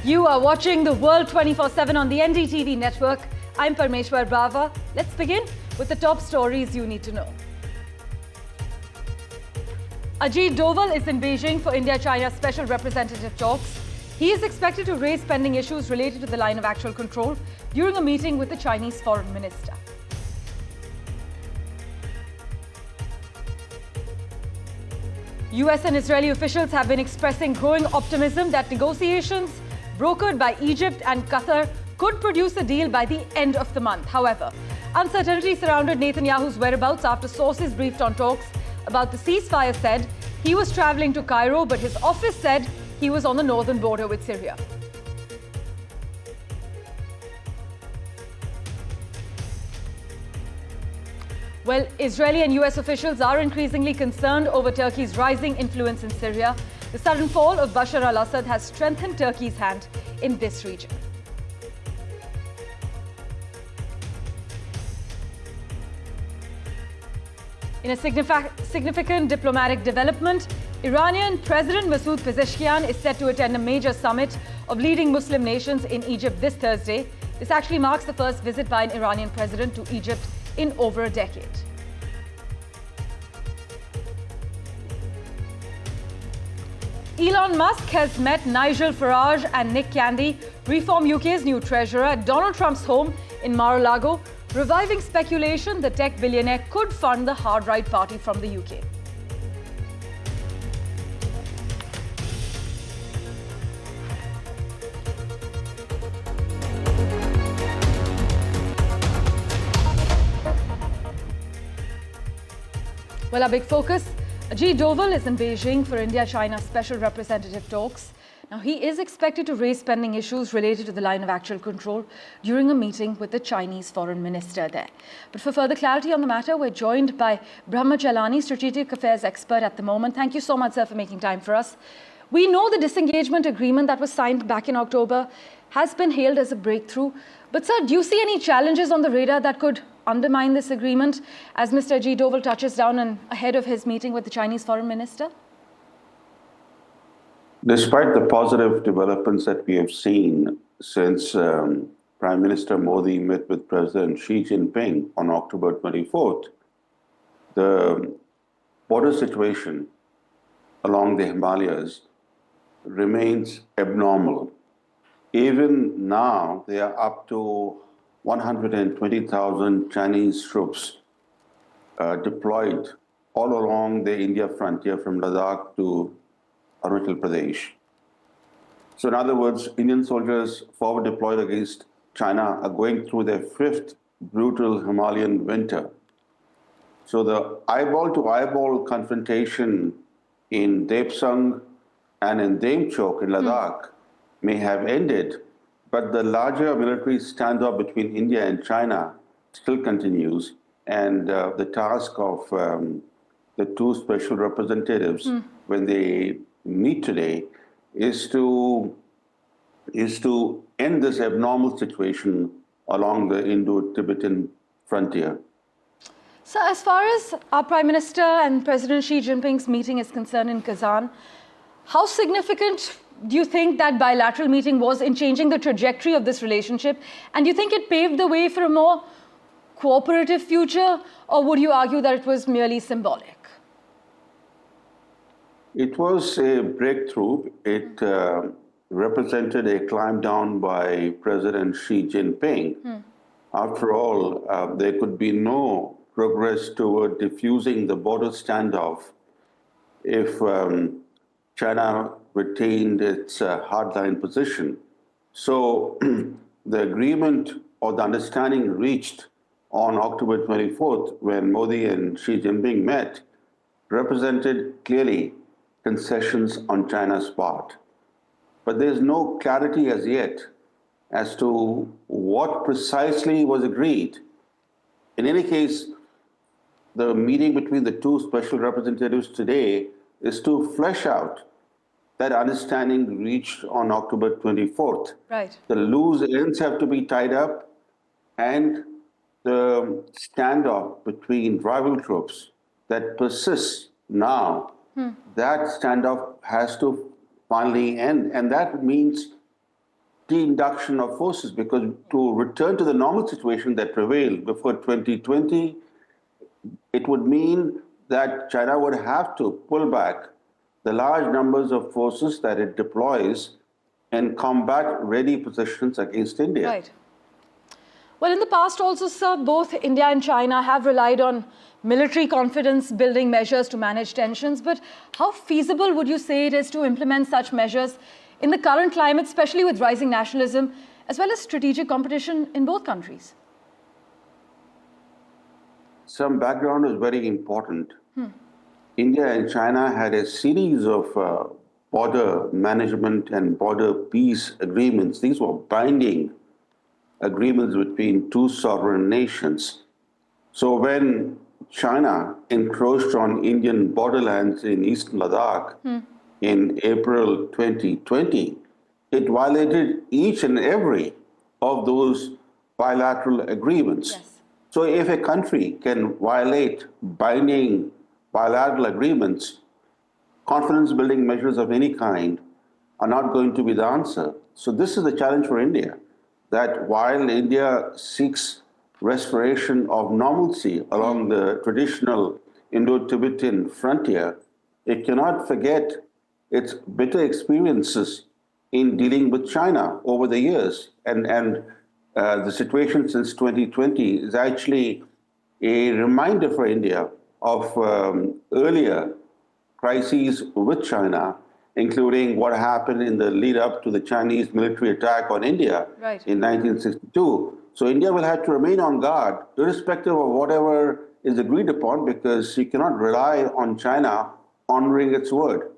You are watching the World 24/7 on the NDTV network. I'm Parmeshwar Bawa. Let's begin with the top stories you need to know. Ajit Doval is in Beijing for India-China special representative talks. He is expected to raise pending issues related to the line of actual control during a meeting with the Chinese foreign minister. US and Israeli officials have been expressing growing optimism that negotiations brokered by Egypt and Qatar could produce a deal by the end of the month. However, uncertainty surrounded Netanyahu's whereabouts after sources briefed on talks about the ceasefire said he was traveling to Cairo, but his office said he was on the northern border with Syria. Well, Israeli and US officials are increasingly concerned over Turkey's rising influence in Syria. The sudden fall of Bashar al-Assad has strengthened Turkey's hand in this region. In a significant diplomatic development, Iranian President Masoud Pezeshkian is set to attend a major summit of leading Muslim nations in Egypt this Thursday. This actually marks the first visit by an Iranian president to Egypt in over a decade. Elon Musk has met Nigel Farage and Nick Candy, Reform UK's new treasurer, at Donald Trump's home in Mar-a-Lago, reviving speculation the tech billionaire could fund the hard-right party from the UK. Well, our big focus, Ajit Doval is in Beijing for India-China special representative talks. Now, he is expected to raise pending issues related to the line of actual control during a meeting with the Chinese foreign minister there. But for further clarity on the matter, we're joined by Brahma Chalani, strategic affairs expert at the moment. Thank you so much, sir, for making time for us. We know the disengagement agreement that was signed back in October has been hailed as a breakthrough. But, sir, do you see any challenges on the radar that could undermine this agreement as Mr. Ajit Doval touches down and ahead of his meeting with the Chinese foreign minister? Despite the positive developments that we have seen since Prime Minister Modi met with President Xi Jinping on October 24th, the border situation along the Himalayas remains abnormal. Even now, they are up to 120,000 Chinese troops deployed all along the India frontier from Ladakh to Arunachal Pradesh. So in other words, Indian soldiers forward deployed against China are going through their fifth brutal Himalayan winter. So the eyeball-to-eyeball confrontation in Depsang and in Demchok in Ladakh may have ended, but the larger military standoff between India and China still continues, and the task of the two special representatives when they meet today is to end this abnormal situation along the Indo-Tibetan frontier. So as far as our Prime Minister and President Xi Jinping's meeting is concerned in Kazan, how significant do you think that bilateral meeting was in changing the trajectory of this relationship? And do you think it paved the way for a more cooperative future, or would you argue that it was merely symbolic? It was a breakthrough. It represented a climb down by President Xi Jinping. After all, there could be no progress toward diffusing the border standoff if China retained its hardline position. So the agreement or the understanding reached on October 24th, when Modi and Xi Jinping met, represented clearly concessions on China's part. But there's no clarity as yet as to what precisely was agreed. In any case, the meeting between the two special representatives today is to flesh out that understanding reached on October 24th. Right. The loose ends have to be tied up, and the standoff between rival groups that persists now, that standoff has to finally end. And that means de-induction of forces, because to return to the normal situation that prevailed before 2020, it would mean that China would have to pull back the large numbers of forces that it deploys in combat-ready positions against India. Right. Well, in the past also, sir, both India and China have relied on military confidence building measures to manage tensions. But how feasible would you say it is to implement such measures in the current climate, especially with rising nationalism, as well as strategic competition in both countries? Some background is very important. India and China had a series of border management and border peace agreements. These were binding agreements between two sovereign nations. So when China encroached on Indian borderlands in eastern Ladakh in April 2020, it violated each and every of those bilateral agreements. Yes. So if a country can violate binding bilateral agreements, confidence building measures of any kind are not going to be the answer. So this is the challenge for India, that while India seeks restoration of normalcy along the traditional Indo-Tibetan frontier, it cannot forget its bitter experiences in dealing with China over the years. And the situation since 2020 is actually a reminder for India of earlier crises with China, including what happened in the lead up to the Chinese military attack on India in 1962. So India will have to remain on guard, irrespective of whatever is agreed upon, because you cannot rely on China honoring its word.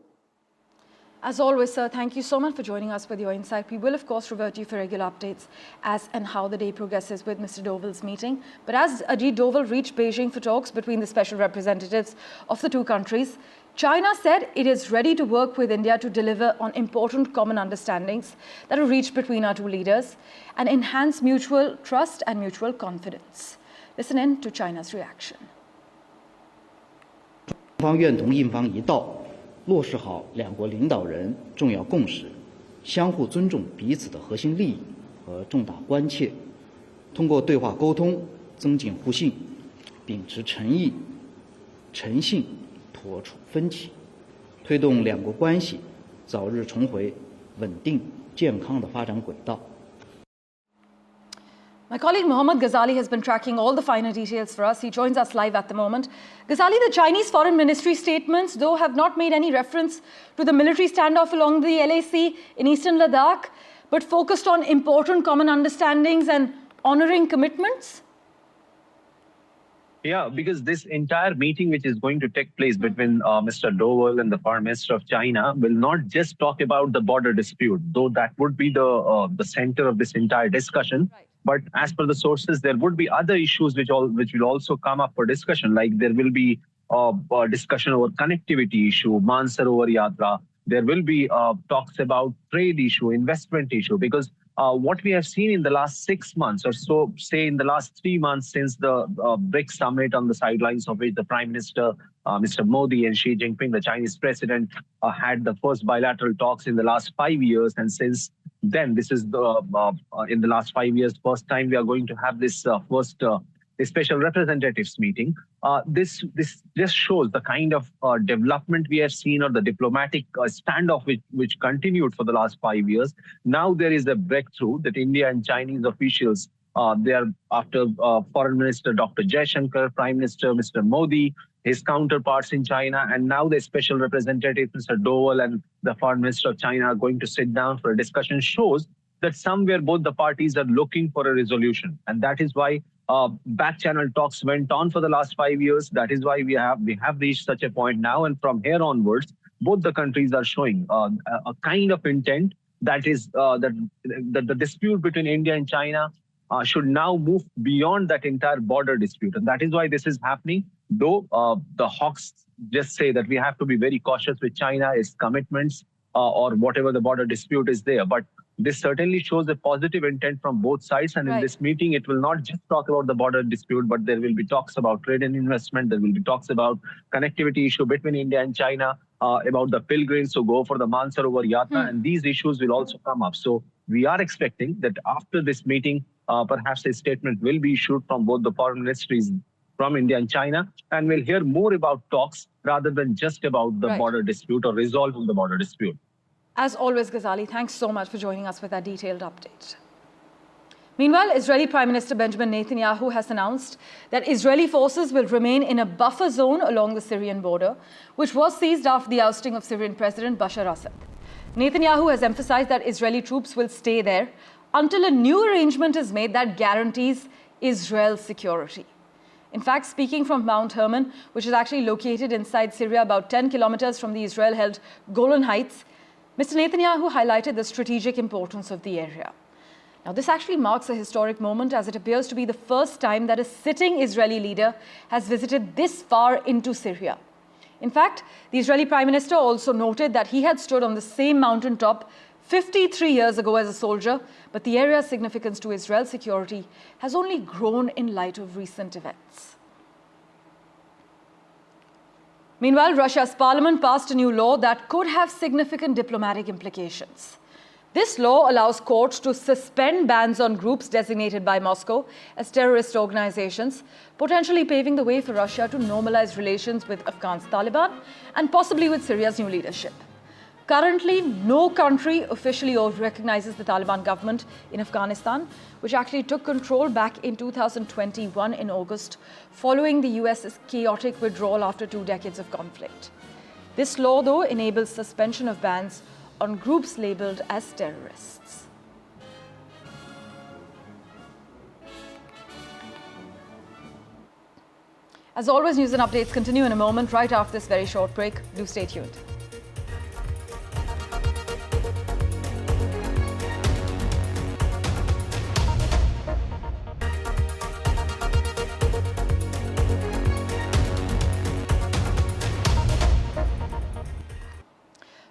As always, sir, thank you so much for joining us with your insight. We will, of course, revert to you for regular updates as and how the day progresses with Mr. Doval's meeting. But as Ajit Doval reached Beijing for talks between the special representatives of the two countries, China said it is ready to work with India to deliver on important common understandings that are reached between our two leaders and enhance mutual trust and mutual confidence. Listen in to China's reaction. 方愿同印方一道，落实好两国领导人重要共识，相互尊重彼此的核心利益和重大关切，通过对话沟通增进互信，秉持诚意、诚信，妥处分歧，推动两国关系早日重回稳定健康的发展轨道。 My colleague Mohammad Ghazali has been tracking all the finer details for us. He joins us live at the moment. Ghazali, the Chinese Foreign Ministry statements, though, have not made any reference to the military standoff along the LAC in eastern Ladakh, but focused on important common understandings and honoring commitments? Yeah, because this entire meeting which is going to take place between Mr. Doval and the Foreign Minister of China will not just talk about the border dispute, though that would be the center of this entire discussion. Right. But as per the sources, there would be other issues which will also come up for discussion. Like there will be a discussion over connectivity issue, Mansarovar Yatra. There will be talks about trade issue, investment issue, because what we have seen in the last 6 months or so, say in the last 3 months since the BRICS summit on the sidelines of which the Prime Minister, Mr. Modi and Xi Jinping, the Chinese president, had the first bilateral talks in the last 5 years. And since then, this is the in the last 5 years, first time we are going to have this first special representatives meeting. This just shows the kind of development we have seen, or the diplomatic standoff which continued for the last 5 years. Now there is a breakthrough that India and Chinese officials, they are after Foreign Minister Dr. Jaishankar, Prime Minister Mr. Modi, his counterparts in China, and now the special representative Mr. Doval and the Foreign Minister of China are going to sit down for a discussion, shows that somewhere both the parties are looking for a resolution. And that is why back channel talks went on for the last 5 years. That is why we have reached such a point now. And from here onwards, both the countries are showing a kind of intent that is that the dispute between India and China should now move beyond that entire border dispute. And that is why this is happening. Though the hawks just say that we have to be very cautious with China, its commitments, or whatever the border dispute is there. But this certainly shows a positive intent from both sides. And in this meeting, it will not just talk about the border dispute, but there will be talks about trade and investment. There will be talks about connectivity issue between India and China, about the pilgrims who go for the Mansarovar Yatra, and these issues will also come up. So we are expecting that after this meeting, perhaps a statement will be issued from both the foreign ministries from India and China, and we'll hear more about talks rather than just about the border dispute or resolving the border dispute. As always, Ghazali, thanks so much for joining us with that detailed update. Meanwhile, Israeli Prime Minister Benjamin Netanyahu has announced that Israeli forces will remain in a buffer zone along the Syrian border, which was seized after the ousting of Syrian President Bashar Assad. Netanyahu has emphasized that Israeli troops will stay there until a new arrangement is made that guarantees Israel's security. In fact, speaking from Mount Hermon, which is actually located inside Syria, about 10 kilometers from the Israel-held Golan Heights, Mr. Netanyahu highlighted the strategic importance of the area. Now, this actually marks a historic moment, as it appears to be the first time that a sitting Israeli leader has visited this far into Syria. In fact, the Israeli Prime Minister also noted that he had stood on the same mountaintop 53 years ago as a soldier, but the area's significance to Israel's security has only grown in light of recent events. Meanwhile, Russia's parliament passed a new law that could have significant diplomatic implications. This law allows courts to suspend bans on groups designated by Moscow as terrorist organizations, potentially paving the way for Russia to normalize relations with Afghan's Taliban and possibly with Syria's new leadership. Currently, no country officially recognizes the Taliban government in Afghanistan, which actually took control back in 2021 in August, following the US's chaotic withdrawal after 2 decades of conflict. This law, though, enables suspension of bans on groups labeled as terrorists. As always, news and updates continue in a moment, right after this very short break. Do stay tuned.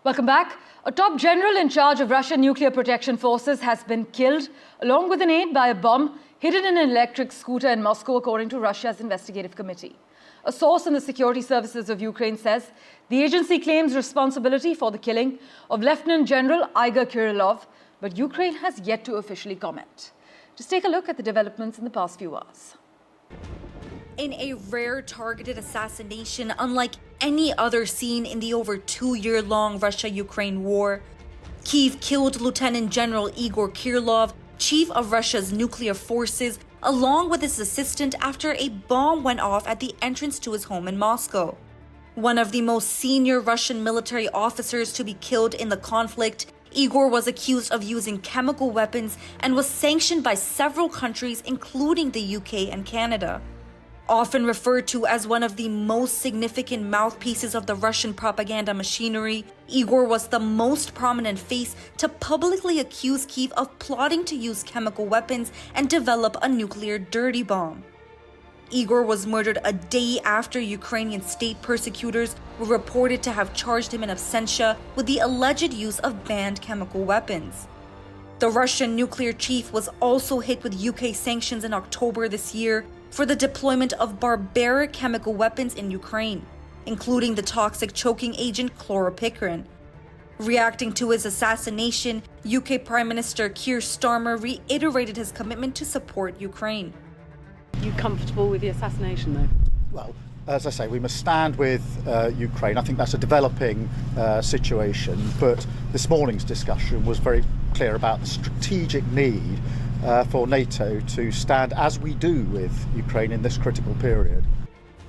Welcome back. A top general in charge of Russian nuclear protection forces has been killed, along with an aide, by a bomb hidden in an electric scooter in Moscow, according to Russia's investigative committee. A source in the security services of Ukraine says the agency claims responsibility for the killing of Lieutenant General Igor Kirillov, but Ukraine has yet to officially comment. Just take a look at the developments in the past few hours. In a rare targeted assassination unlike any other seen in the over 2-year-long Russia-Ukraine war, Kyiv killed Lieutenant General Igor Kirillov, chief of Russia's nuclear forces, along with his assistant after a bomb went off at the entrance to his home in Moscow. One of the most senior Russian military officers to be killed in the conflict, Igor was accused of using chemical weapons and was sanctioned by several countries, including the UK and Canada. Often referred to as one of the most significant mouthpieces of the Russian propaganda machinery, Igor was the most prominent face to publicly accuse Kyiv of plotting to use chemical weapons and develop a nuclear dirty bomb. Igor was murdered a day after Ukrainian state persecutors were reported to have charged him in absentia with the alleged use of banned chemical weapons. The Russian nuclear chief was also hit with UK sanctions in October this year for the deployment of barbaric chemical weapons in Ukraine, including the toxic choking agent chloropicrin. Reacting to his assassination, UK Prime Minister Keir Starmer reiterated his commitment to support Ukraine. Are you comfortable with the assassination, though? Well, as I say, we must stand with Ukraine. I think that's a developing situation, but this morning's discussion was very clear about the strategic need for NATO to stand as we do with Ukraine in this critical period.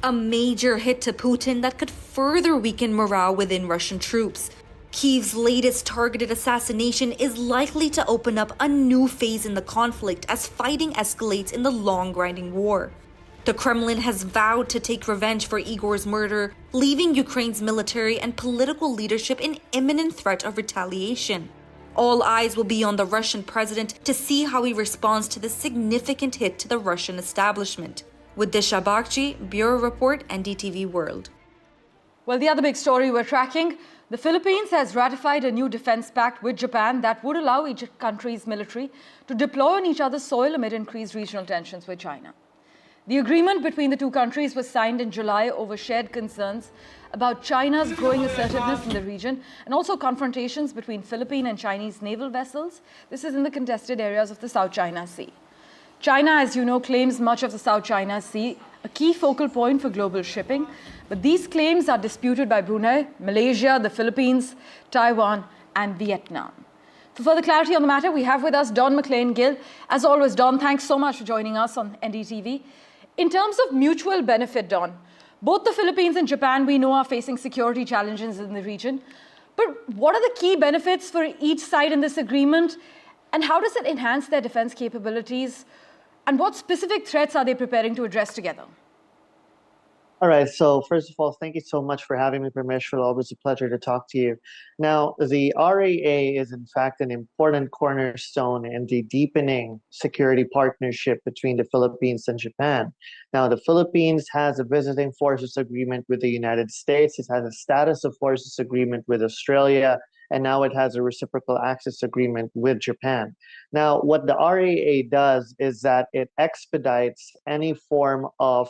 A major hit to Putin that could further weaken morale within Russian troops. Kyiv's latest targeted assassination is likely to open up a new phase in the conflict as fighting escalates in the long grinding war. The Kremlin has vowed to take revenge for Igor's murder, leaving Ukraine's military and political leadership in imminent threat of retaliation. All eyes will be on the Russian president to see how he responds to this significant hit to the Russian establishment. With Disha Bakhchi, Bureau Report, NDTV World. Well, the other big story we're tracking, The Philippines has ratified a new defense pact with Japan that would allow each country's military to deploy on each other's soil amid increased regional tensions with China. The agreement between the two countries was signed in July over shared concerns about China's growing assertiveness in the region and also confrontations between Philippine and Chinese naval vessels. This is in the contested areas of the South China Sea. China, as you know, claims much of the South China Sea, a key focal point for global shipping. But these claims are disputed by Brunei, Malaysia, the Philippines, Taiwan, and Vietnam. For further clarity on the matter, we have with us Don McLean-Gill. As always, Don, thanks so much for joining us on NDTV. In terms of mutual benefit, Don, both the Philippines and Japan, we know, are facing security challenges in the region. But what are the key benefits for each side in this agreement? And how does it enhance their defense capabilities? And what specific threats are they preparing to address together? All right. So first of all, thank you so much for having me, Parmeshwar. Always a pleasure to talk to you. Now, the RAA is in fact an important cornerstone in the deepening security partnership between the Philippines and Japan. Now, the Philippines has a visiting forces agreement with the United States. It has a status of forces agreement with Australia. And now it has a reciprocal access agreement with Japan. Now, what the RAA does is that it expedites any form of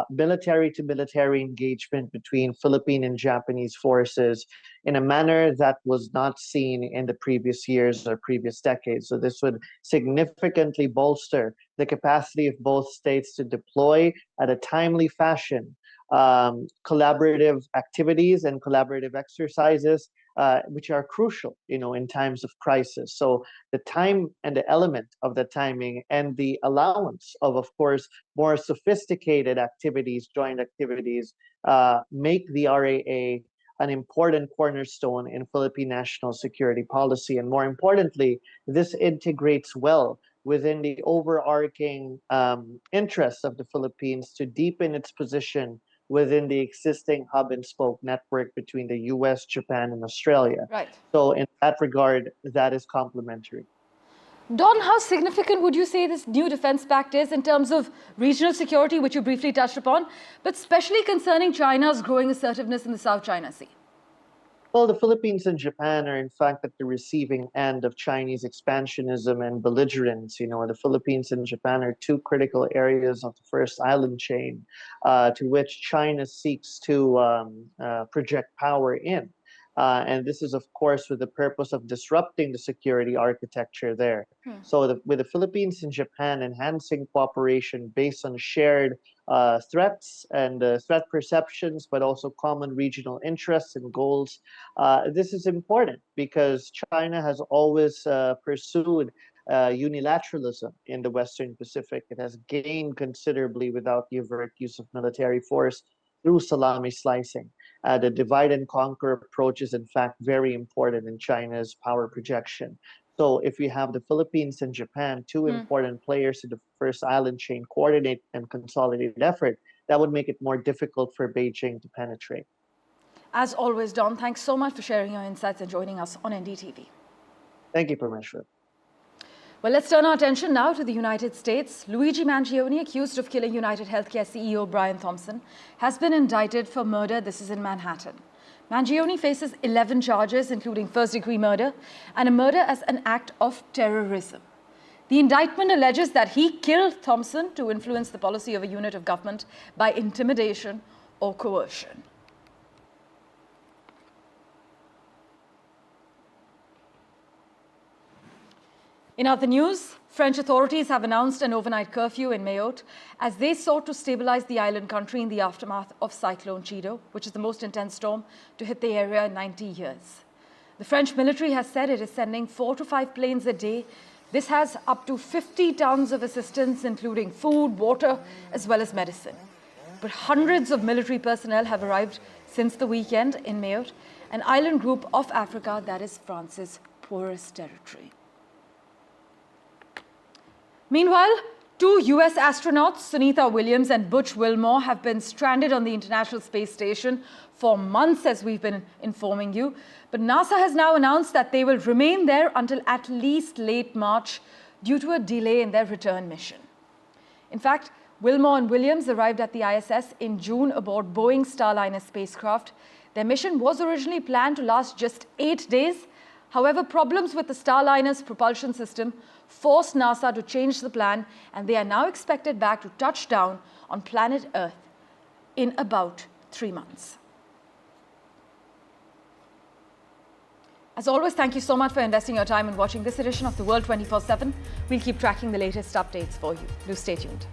military-to-military engagement between Philippine and Japanese forces in a manner that was not seen in the previous years or previous decades. So this would significantly bolster the capacity of both states to deploy at a timely fashion collaborative activities and collaborative exercises which are crucial, in times of crisis. So the time and the element of the timing and the allowance of course, more sophisticated activities, joint activities, make the RAA an important cornerstone in Philippine national security policy. And more importantly, this integrates well within the overarching interests of the Philippines to deepen its position within the existing hub and spoke network between the US, Japan, and Australia. Right. So in that regard, that is complementary. Don, how significant would you say this new defense pact is in terms of regional security, which you briefly touched upon, but especially concerning China's growing assertiveness in the South China Sea? Well, the Philippines and Japan are in fact at the receiving end of Chinese expansionism and belligerence. The Philippines and Japan are two critical areas of the first island chain to which China seeks to project power in. And this is, of course, with the purpose of disrupting the security architecture there. So with the Philippines and Japan enhancing cooperation based on shared threats and threat perceptions, but also common regional interests and goals, this is important because China has always pursued unilateralism in the Western Pacific. It has gained considerably without the overt use of military force through salami slicing. The divide and conquer approach is in fact very important in China's power projection. So if we have the Philippines and Japan, two important players in the first island chain, coordinate and consolidated effort, that would make it more difficult for Beijing to penetrate. As always, Don, thanks so much for sharing your insights and joining us on NDTV. Thank you, Parmeshwar. Well, let's turn our attention now to the United States. Luigi Mangione, accused of killing United Healthcare CEO Brian Thompson, has been indicted for murder. This is in Manhattan. Mangione faces 11 charges, including first-degree murder and a murder as an act of terrorism. The indictment alleges that he killed Thompson to influence the policy of a unit of government by intimidation or coercion. In other news, French authorities have announced an overnight curfew in Mayotte as they sought to stabilize the island country in the aftermath of Cyclone Chido, which is the most intense storm to hit the area in 90 years. The French military has said it is sending 4 to 5 planes a day. This has up to 50 tons of assistance, including food, water, as well as medicine. But hundreds of military personnel have arrived since the weekend in Mayotte, an island group of Africa that is France's poorest territory. Meanwhile, 2 US astronauts, Sunita Williams and Butch Wilmore, have been stranded on the International Space Station for months, as we've been informing you. But NASA has now announced that they will remain there until at least late March due to a delay in their return mission. In fact, Wilmore and Williams arrived at the ISS in June aboard Boeing Starliner spacecraft. Their mission was originally planned to last just 8 days. However, problems with the Starliner's propulsion system forced NASA to change the plan, and they are now expected back to touch down on planet Earth in about 3 months. As always, thank you so much for investing your time in watching this edition of The World 24/7. We'll keep tracking the latest updates for you. Do stay tuned.